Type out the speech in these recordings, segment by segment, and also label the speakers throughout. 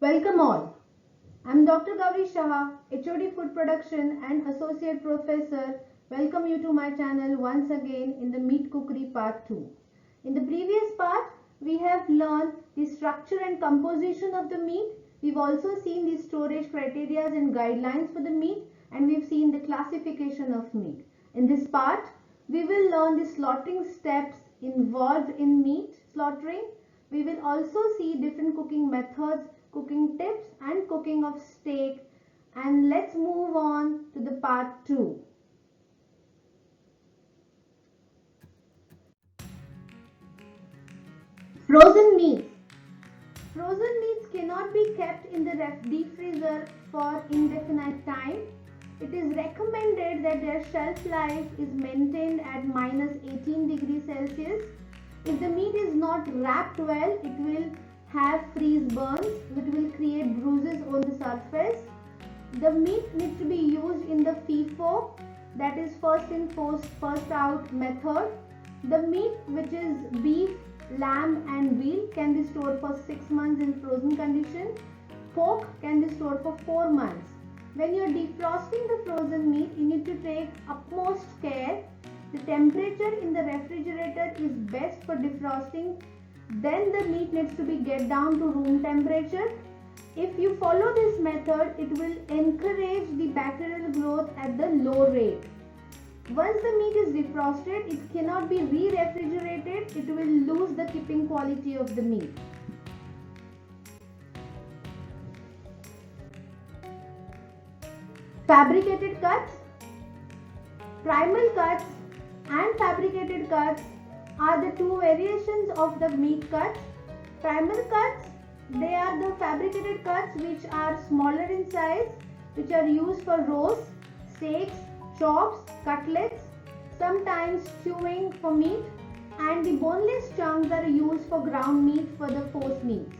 Speaker 1: Welcome all. I'm Dr. Gauri Shah, HOD Food Production and Associate Professor. Welcome you to my channel once again in the Meat Cookery Part 2. In the previous part, we have learned the structure and composition of the meat. We've also seen the storage criteria and guidelines for the meat, and we've seen the classification of meat. In this part, we will learn the slaughtering steps involved in meat slaughtering. We will also see different cooking methods, cooking tips and cooking of steak, and let's move on to the part 2. Frozen meats. Frozen meats cannot be kept in the deep freezer for indefinite time. It is recommended that their shelf life is maintained at minus 18 degrees Celsius. If the meat is not wrapped well, it will have freeze burns which will create bruises on the surface. The meat needs to be used in the FIFO, that is first in first out method. The meat, which is beef, lamb and veal, can be stored for 6 months in frozen condition. Pork can be stored for 4 months. When you are defrosting the frozen meat, you need to take utmost care. The temperature in the refrigerator is best for defrosting. Then the meat needs to be get down to room temperature. If you follow this method, it will encourage the bacterial growth at the low rate. Once the meat is defrosted, it cannot be re-refrigerated. It will lose the keeping quality of the meat. Fabricated cuts. Primal cuts and fabricated cuts are the two variations of the meat cuts. Primal cuts, they are the fabricated cuts which are smaller in size, which are used for roasts, steaks, chops, cutlets, sometimes stewing for meat, and the boneless chunks are used for ground meat for the force meats.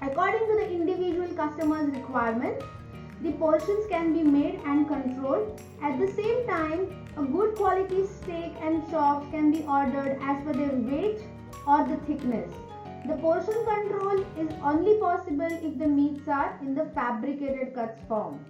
Speaker 1: According to the individual customer's requirement, the portions can be made and controlled. At the same time, a good quality steak and chops can be ordered as per their weight or the thickness. The portion control is only possible if the meats are in the fabricated cuts form.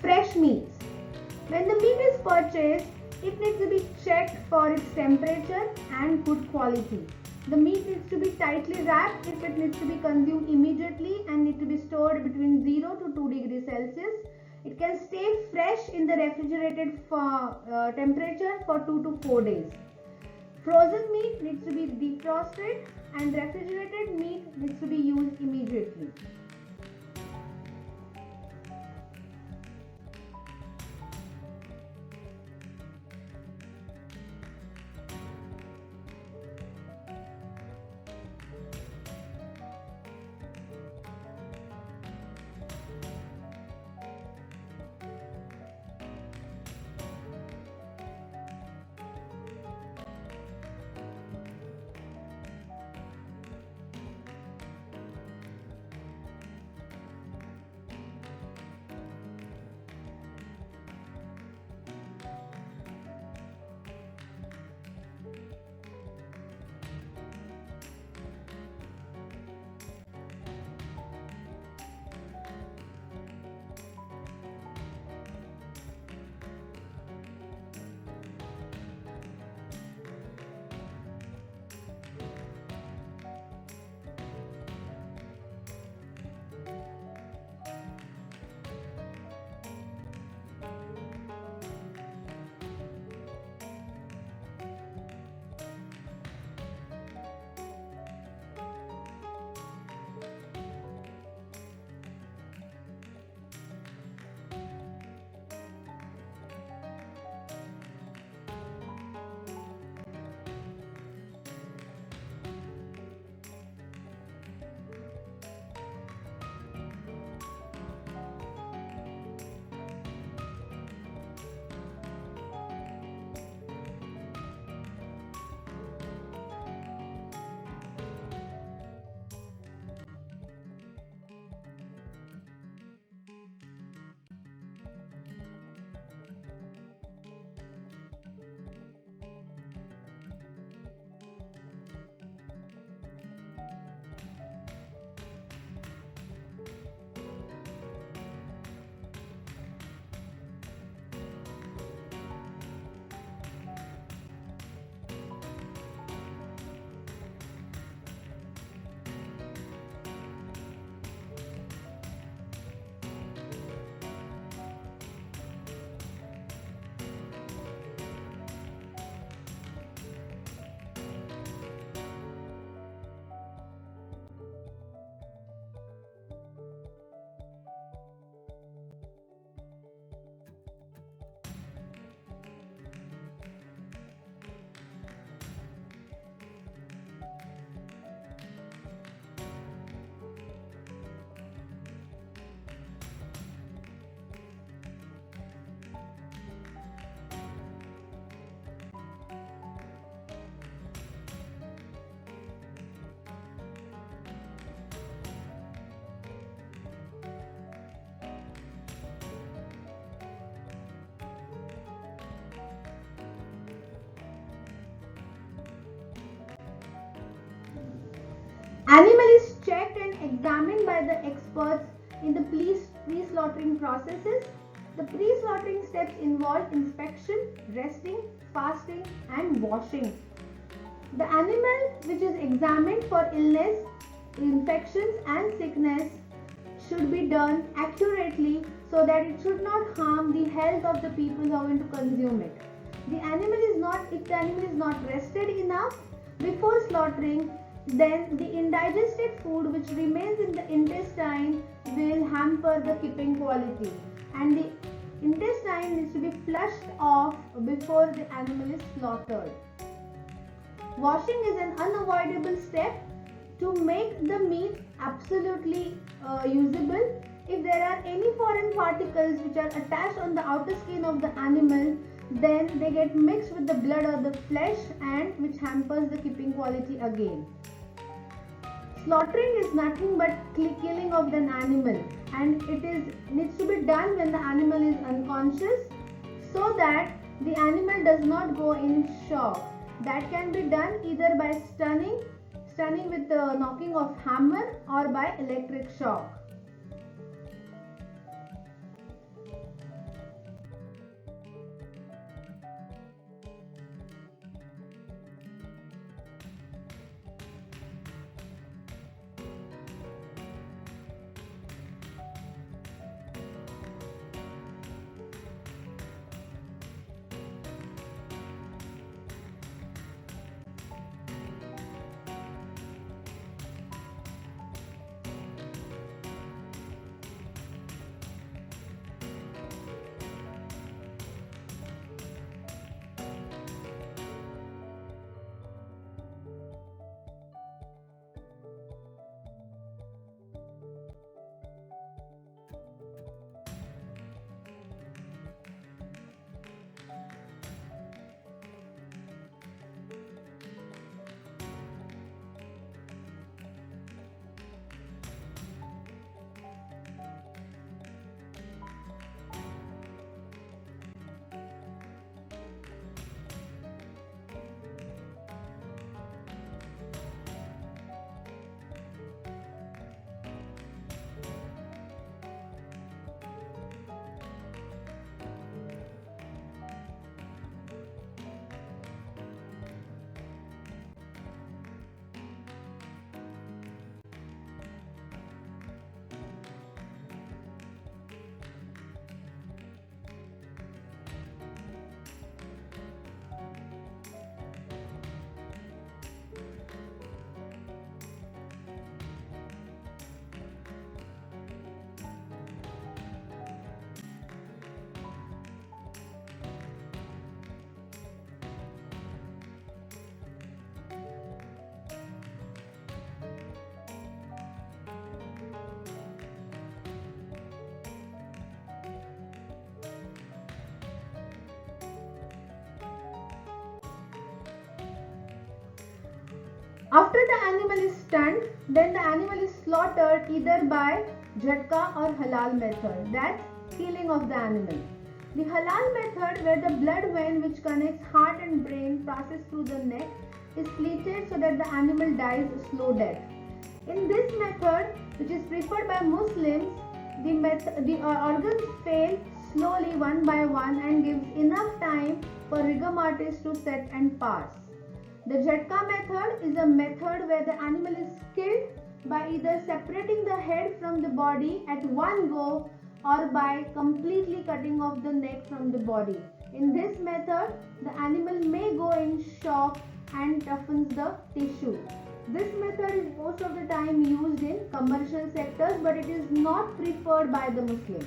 Speaker 1: fresh meats. When the meat is purchased, it needs to be checked for its temperature and good quality. The meat needs to be tightly wrapped if it needs to be consumed immediately and need to be stored between 0 to 2 degrees Celsius. It can stay fresh in the refrigerated temperature for 2 to 4 days. Frozen meat needs to be defrosted and refrigerated meat needs to be used immediately. Animal is checked and examined by the experts in the pre-slaughtering processes. The pre-slaughtering steps involve inspection, resting, fasting and washing. The animal which is examined for illness, infections and sickness should be done accurately so that it should not harm the health of the people who are going to consume it. If the animal is not rested enough before slaughtering, then the indigested food which remains in the intestine will hamper the keeping quality, and the intestine needs to be flushed off before the animal is slaughtered. Washing is an unavoidable step to make the meat absolutely usable. If there are any foreign particles which are attached on the outer skin of the animal, then they get mixed with the blood or the flesh, and which hampers the keeping quality again. Slaughtering is nothing but killing of an animal, and needs to be done when the animal is unconscious, so that the animal does not go in shock. That can be done either by stunning with the knocking of hammer, or by electric shock. After the animal is stunned, then the animal is slaughtered either by jhatka or halal method. That's killing of the animal. The halal method, where the blood vein which connects heart and brain passes through the neck, is slitted so that the animal dies a slow death. In this method, which is preferred by Muslims, the organs fail slowly one by one and gives enough time for rigor mortis to set and pass. The jhatka method is a method where the animal is killed by either separating the head from the body at one go or by completely cutting off the neck from the body. In this method, the animal may go in shock and toughens the tissue. This method is most of the time used in commercial sectors, but it is not preferred by the Muslims.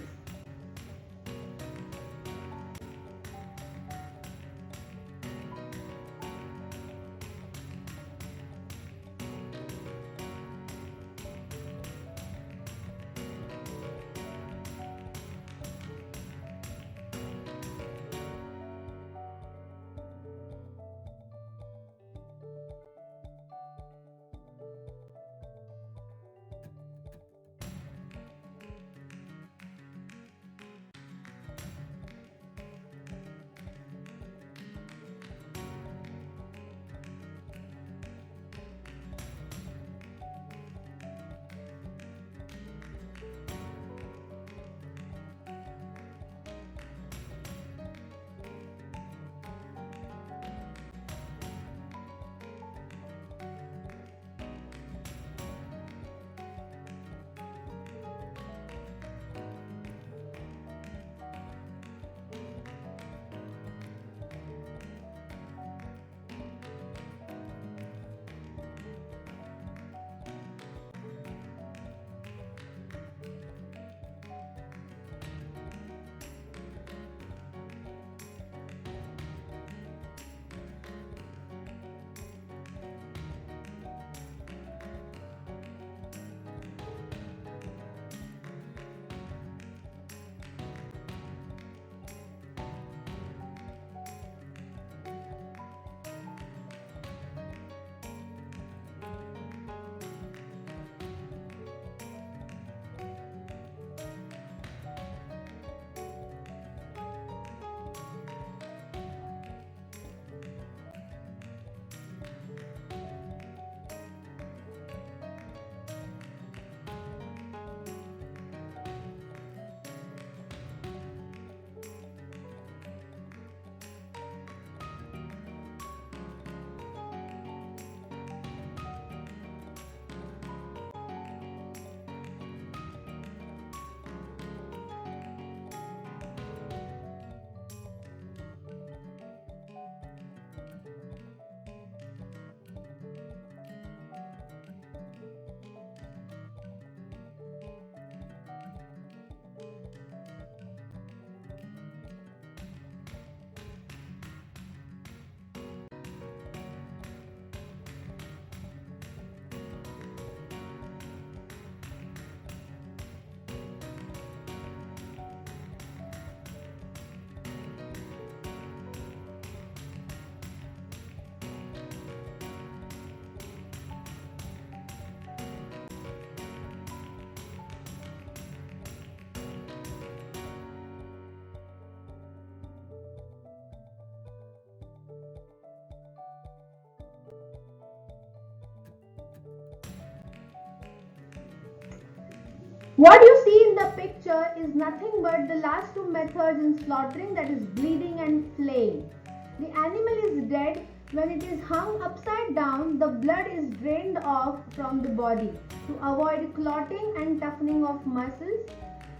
Speaker 1: What you see in the picture is nothing but the last two methods in slaughtering, that is bleeding and flaying. The animal is dead. When it is hung upside down, the blood is drained off from the body to avoid clotting and toughening of muscles.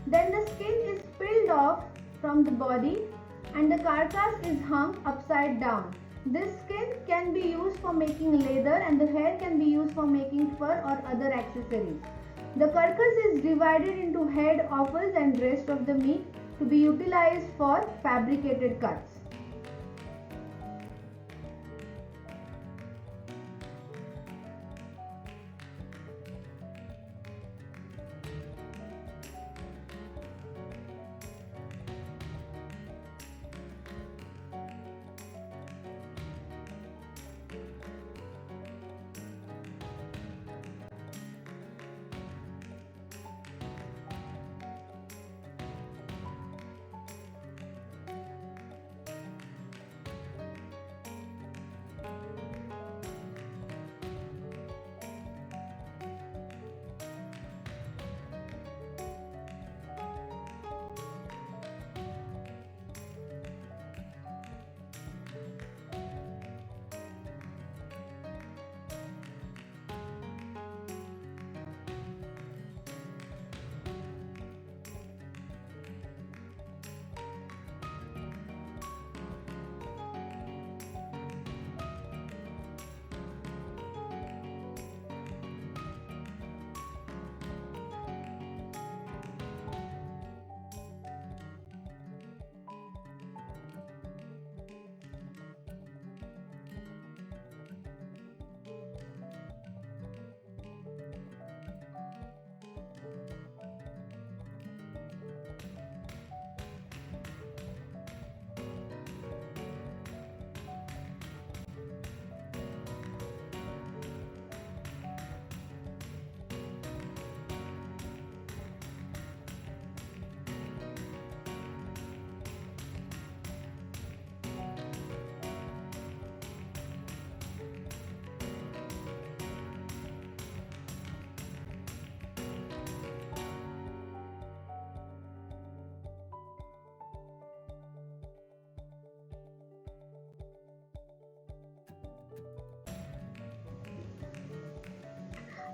Speaker 1: Then the skin is peeled off from the body and the carcass is hung upside down. This skin can be used for making leather and the hair can be used for making fur or other accessories. The carcass is divided into head, offals and rest of the meat to be utilized for fabricated cuts.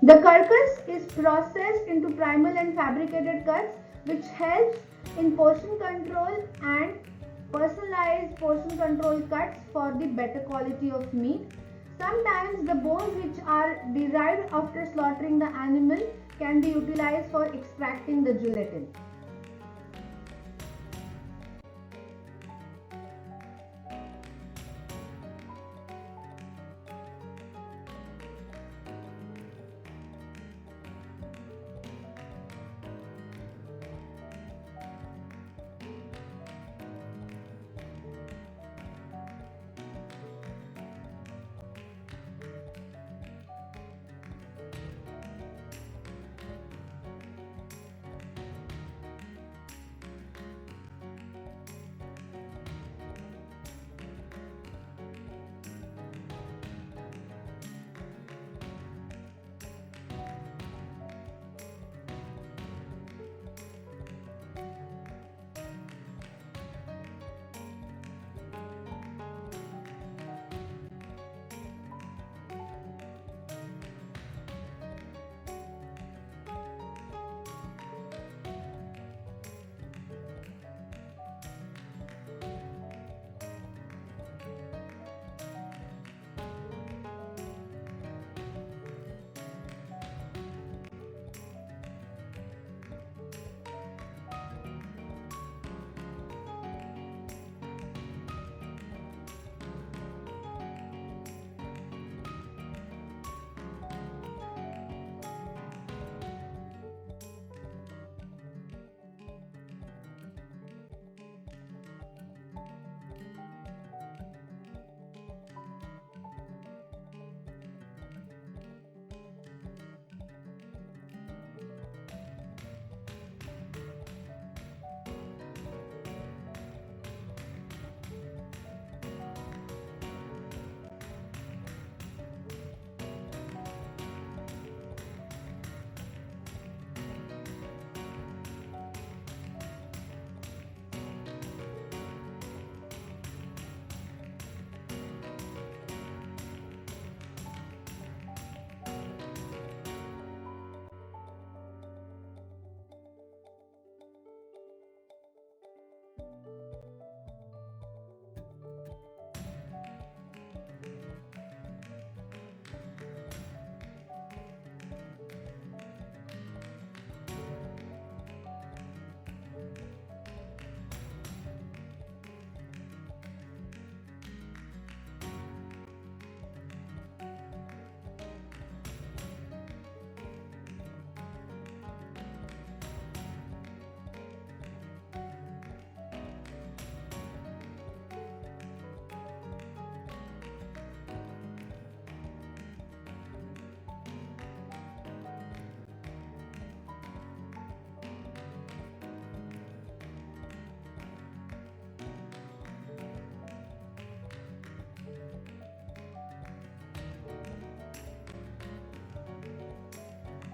Speaker 1: The carcass is processed into primal and fabricated cuts, which helps in portion control and personalized portion control cuts for the better quality of meat. Sometimes the bones which are derived after slaughtering the animal can be utilized for extracting the gelatin.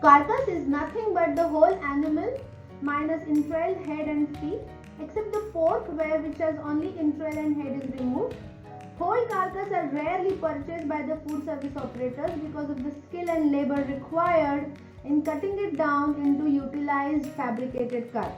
Speaker 1: Carcass is nothing but the whole animal minus entrail, head and feet, except the pork which has only entrail and head is removed. Whole carcass are rarely purchased by the food service operators because of the skill and labor required in cutting it down into utilized fabricated cuts.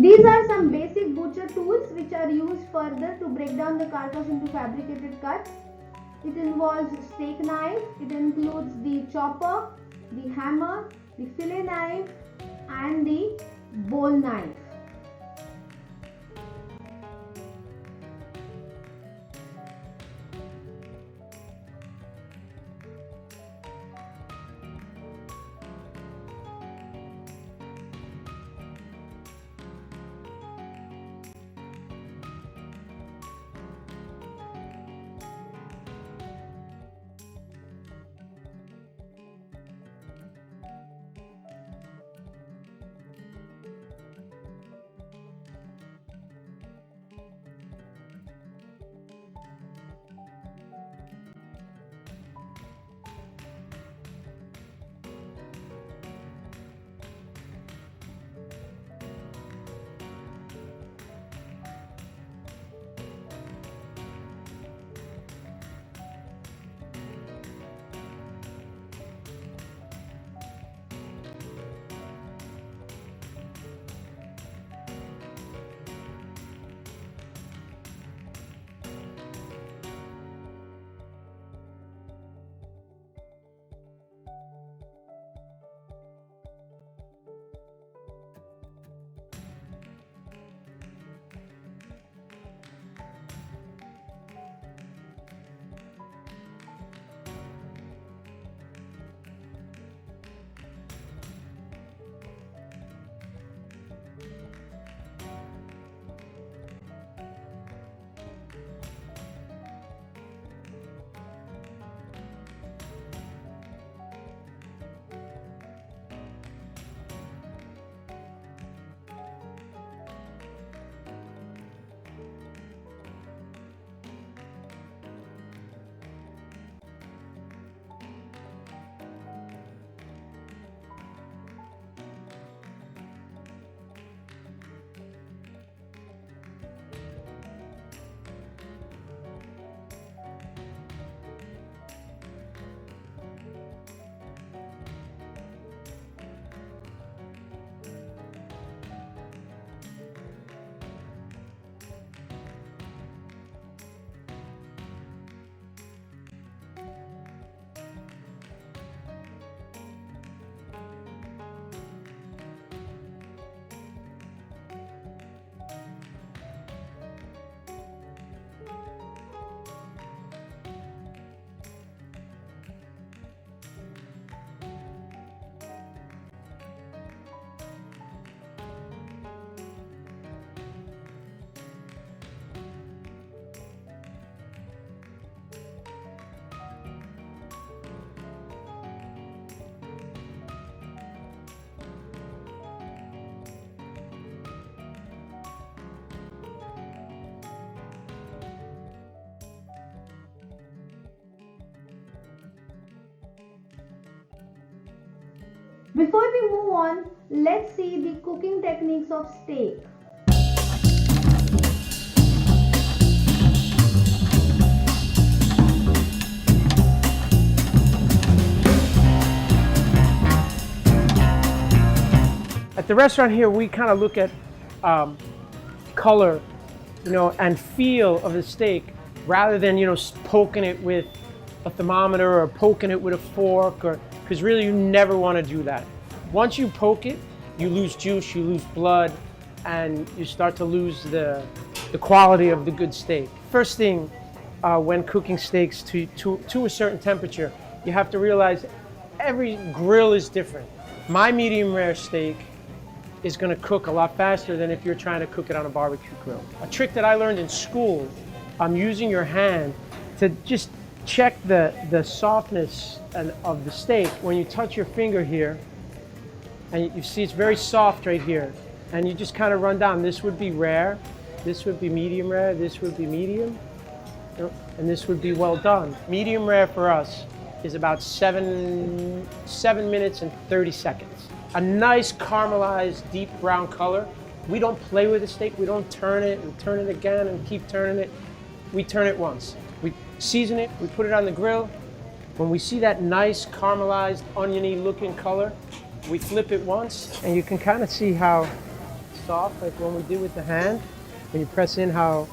Speaker 1: These are some basic butcher tools which are used further to break down the carcass into fabricated cuts. It involves steak knife, it includes the chopper, the hammer, the fillet knife and the bone knife. Before we move on, let's see the cooking techniques of steak.
Speaker 2: At the restaurant here, we kind of look at color, and feel of the steak rather than, poking it with a thermometer or poking it with a fork, because really you never want to do that. Once you poke it, you lose juice, you lose blood, and you start to lose the quality of the good steak. First thing, when cooking steaks to a certain temperature, you have to realize every grill is different. My medium rare steak is going to cook a lot faster than if you're trying to cook it on a barbecue grill. A trick that I learned in school, I'm using your hand to just check the softness of the steak. When you touch your finger here, and you see it's very soft right here, and you just kind of run down. This would be rare, this would be medium rare, this would be medium, and this would be well done. Medium rare for us is about 7 minutes and 30 seconds. A nice caramelized deep brown color. We don't play with the steak. We don't turn it and turn it again and keep turning it. We turn it once. We season it, we put it on the grill. When we see that nice caramelized oniony looking color, we flip it once, and you can kind of see how soft, like when we did with the hand. When you press in, how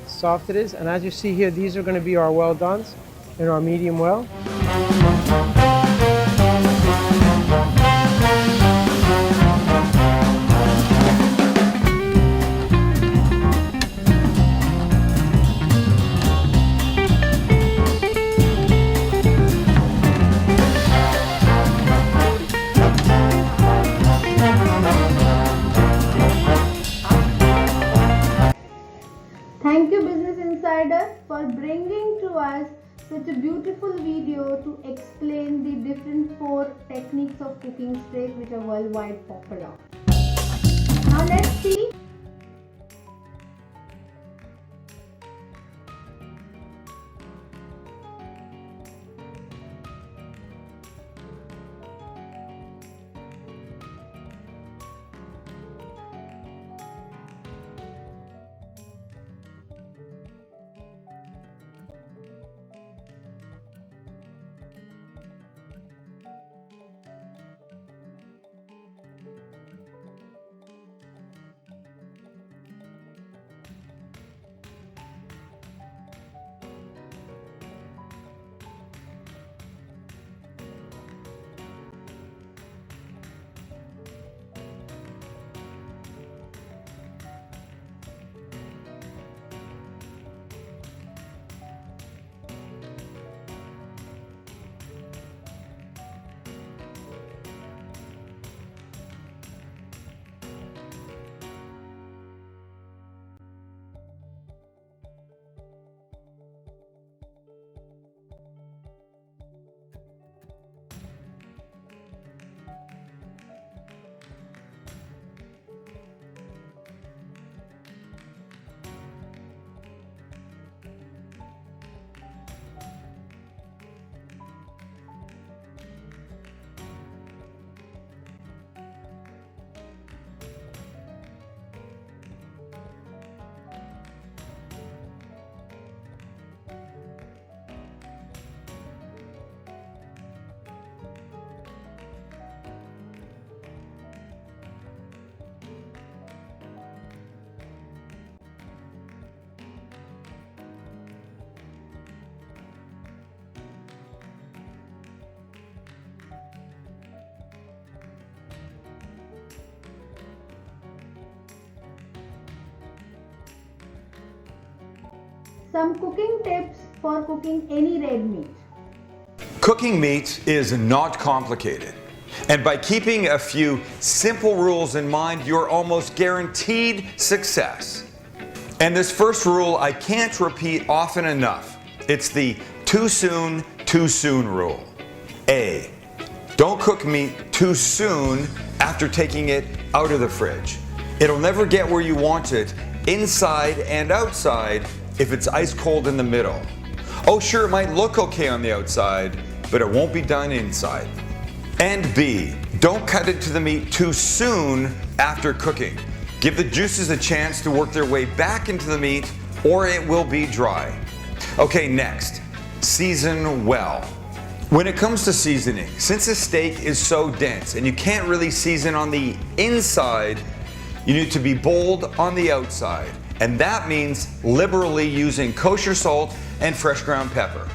Speaker 2: soft it is. And as you see here, these are going to be our well dones and our medium well.
Speaker 1: Thank you, Business Insider, for bringing to us such a beautiful video to explain the different 4 techniques of cooking steak which are worldwide popular. Now let's see. Some cooking tips for cooking any red meat.
Speaker 3: Cooking meat is not complicated. And by keeping a few simple rules in mind, you're almost guaranteed success. And this first rule I can't repeat often enough. It's the too soon rule. A, don't cook meat too soon after taking it out of the fridge. It'll never get where you want it, inside and outside, if it's ice cold in the middle. Oh sure, it might look okay on the outside, but it won't be done inside. And B, don't cut into the meat too soon after cooking. Give the juices a chance to work their way back into the meat, or it will be dry. Okay, next, season well. When it comes to seasoning, since a steak is so dense and you can't really season on the inside, you need to be bold on the outside. And that means liberally using kosher salt and fresh ground pepper.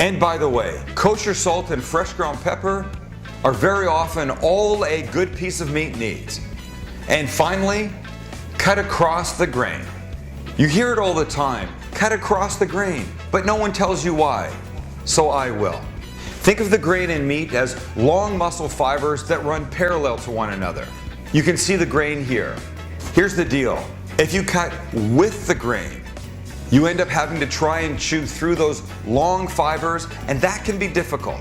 Speaker 3: And by the way, kosher salt and fresh ground pepper are very often all a good piece of meat needs. And finally, cut across the grain. You hear it all the time, cut across the grain, but no one tells you why. So I will. Think of the grain in meat as long muscle fibers that run parallel to one another. You can see the grain here. Here's the deal. If you cut with the grain, you end up having to try and chew through those long fibers, and that can be difficult.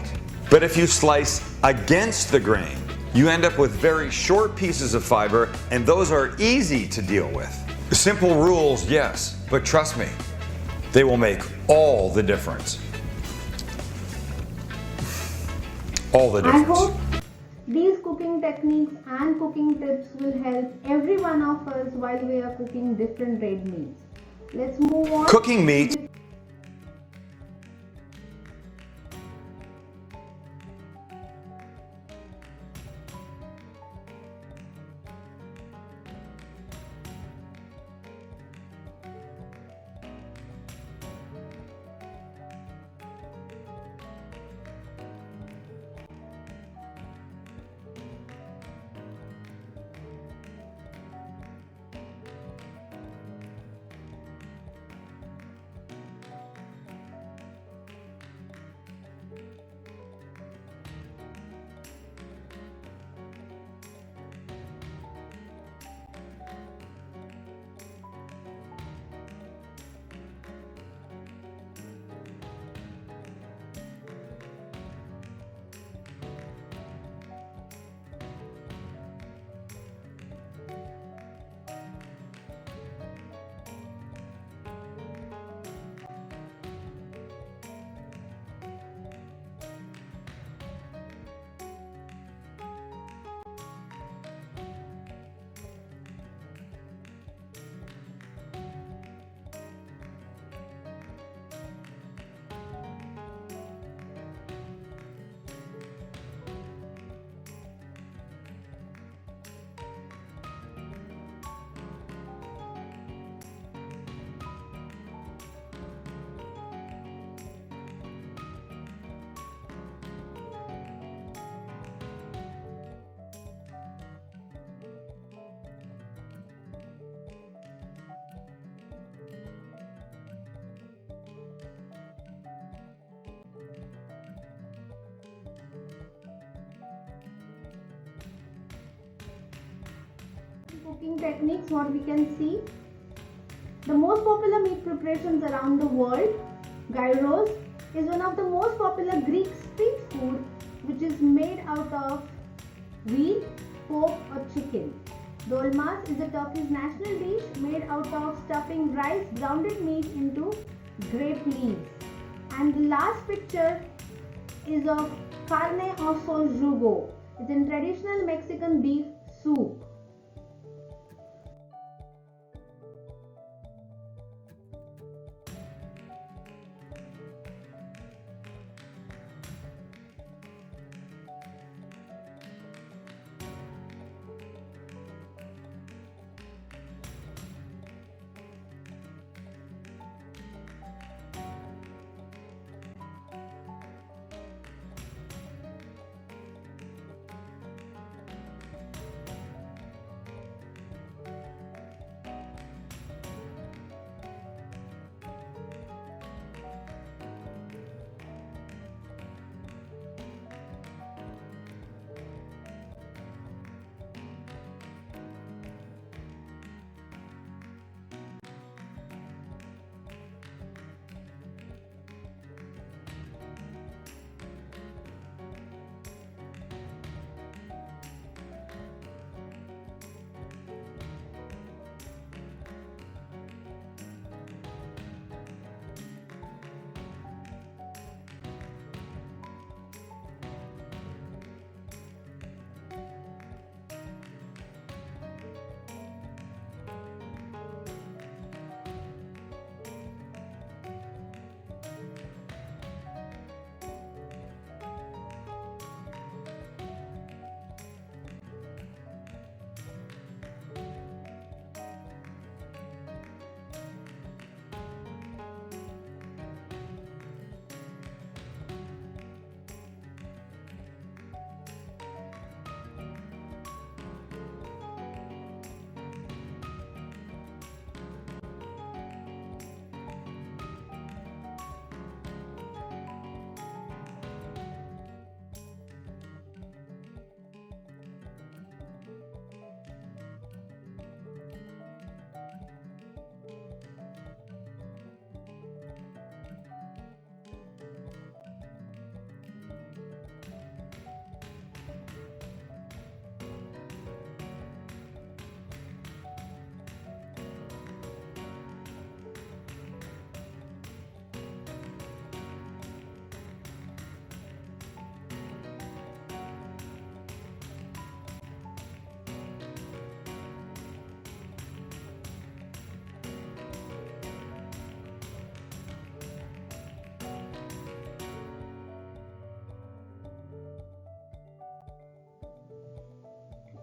Speaker 3: But if you slice against the grain, you end up with very short pieces of fiber, and those are easy to deal with. Simple rules, yes, but trust me, they will make all the difference. All the difference.
Speaker 1: I hope these cooking techniques and cooking tips will help every one of us while we are cooking different red meats. Let's move on.
Speaker 3: Cooking meat.
Speaker 1: cooking techniques, what we can see. The most popular meat preparations around the world. Gyros is one of the most popular Greek street food which is made out of wheat, pork or chicken. Dolmas is the Turkey's national dish made out of stuffing rice grounded meat into grape leaves. And the last picture is of carne oso jugo. It's a traditional Mexican beef soup.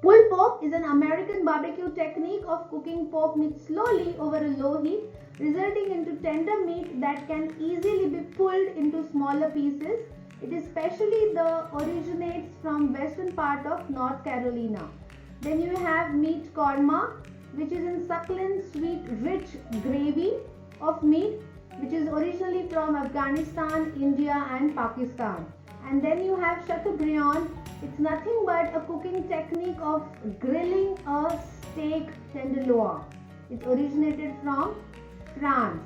Speaker 1: Pulled pork is an American barbecue technique of cooking pork meat slowly over a low heat, resulting into tender meat that can easily be pulled into smaller pieces. It is especially originates from western part of North Carolina. Then you have meat korma, which is in succulent, sweet, rich gravy of meat, which is originally from Afghanistan, India and Pakistan. And then you have chateaubriand. It's nothing but a cooking technique of grilling a steak tenderloin. It originated from France.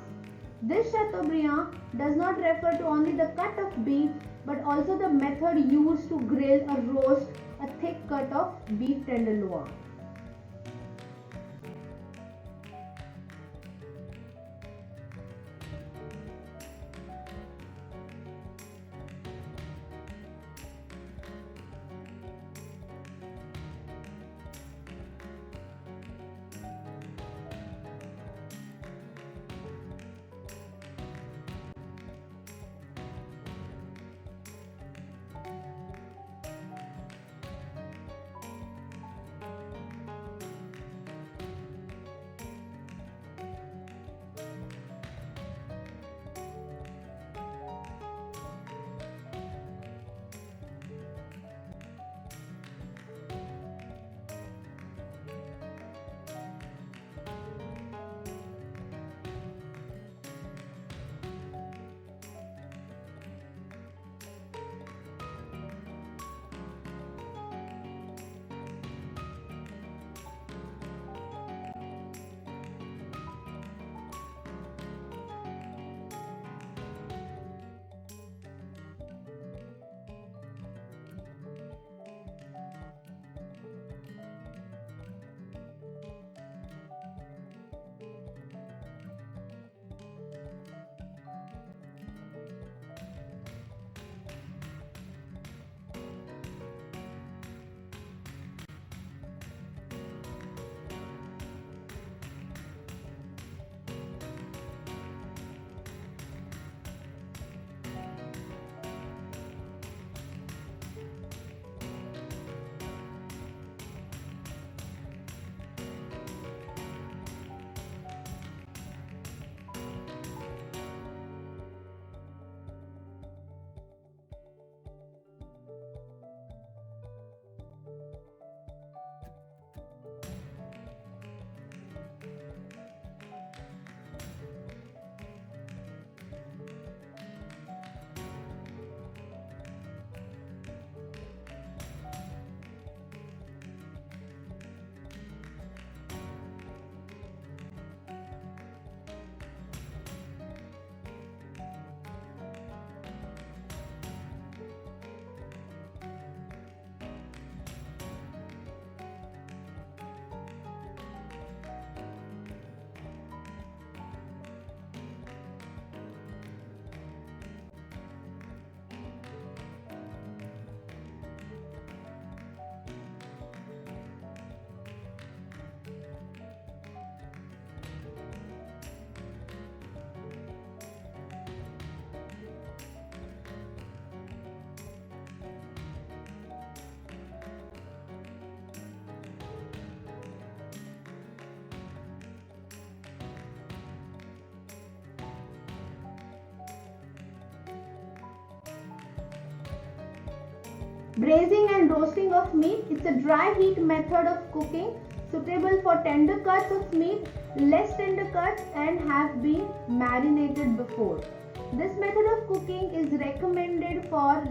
Speaker 1: This chateaubriand does not refer to only the cut of beef but also the method used to grill or roast a thick cut of beef tenderloin. Braising and roasting of meat. It's a dry heat method of cooking suitable for tender cuts of meat, less tender cuts, and have been marinated before. This method of cooking is recommended for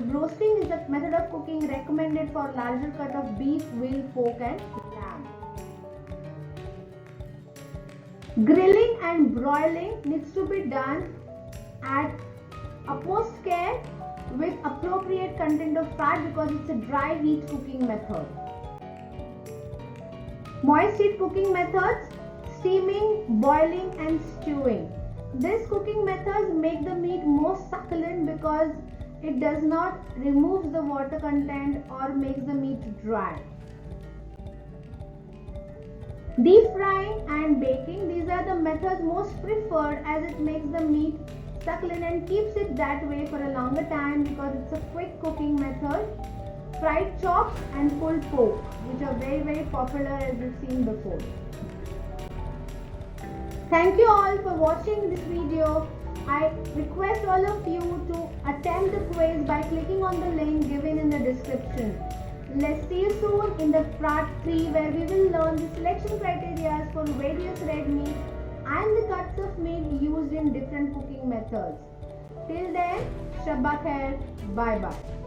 Speaker 1: roasting is a method of cooking recommended for larger cut of beef, veal, pork, and lamb. Grilling and broiling needs to be done at utmost care with appropriate content of fat because it's a dry heat cooking method. Moist heat cooking methods: steaming, boiling, and stewing. These cooking methods make the meat more succulent because it does not remove the water content or makes the meat dry. Deep frying and baking. These are the methods most preferred as it makes the meat succulent and keeps it that way for a longer time because it's a quick cooking method. Fried chops and pulled pork, which are very popular as you've seen before. Thank you all for watching this video. I request all of you to attempt the quiz by clicking on the link given in the description. Let's see you soon in the part 3 where we will learn the selection criteria for various red meat and the cuts of meat used in different cooking methods. Till then, Shabba Khair, bye bye.